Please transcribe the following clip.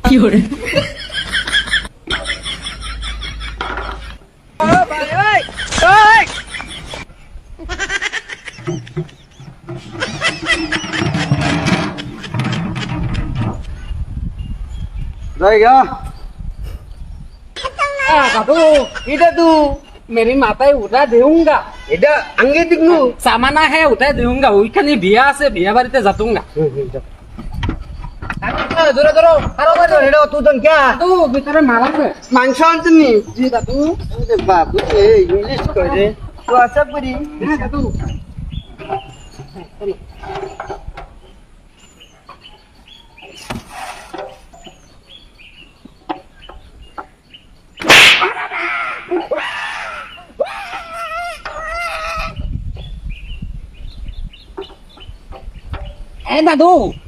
fiore, ભાઈ ઓય रह गया કાકુ इधर तू मेरी माता उठा देऊंगा इधर अंगे दिखनू सामान है उठा देऊंगा ওইখানে বিয়া আছে বিয়া বাড়িতে যাতুঙ্গা ধরো ধরো আরো ধরো হেডো তুই তো क्या তো ভিতরে মারাবে মাংস আনতনি জি দাদু ওরে বাবু এ ইংলিশ কই রে তো আশা করি হ্যাঁ দাদু দাদু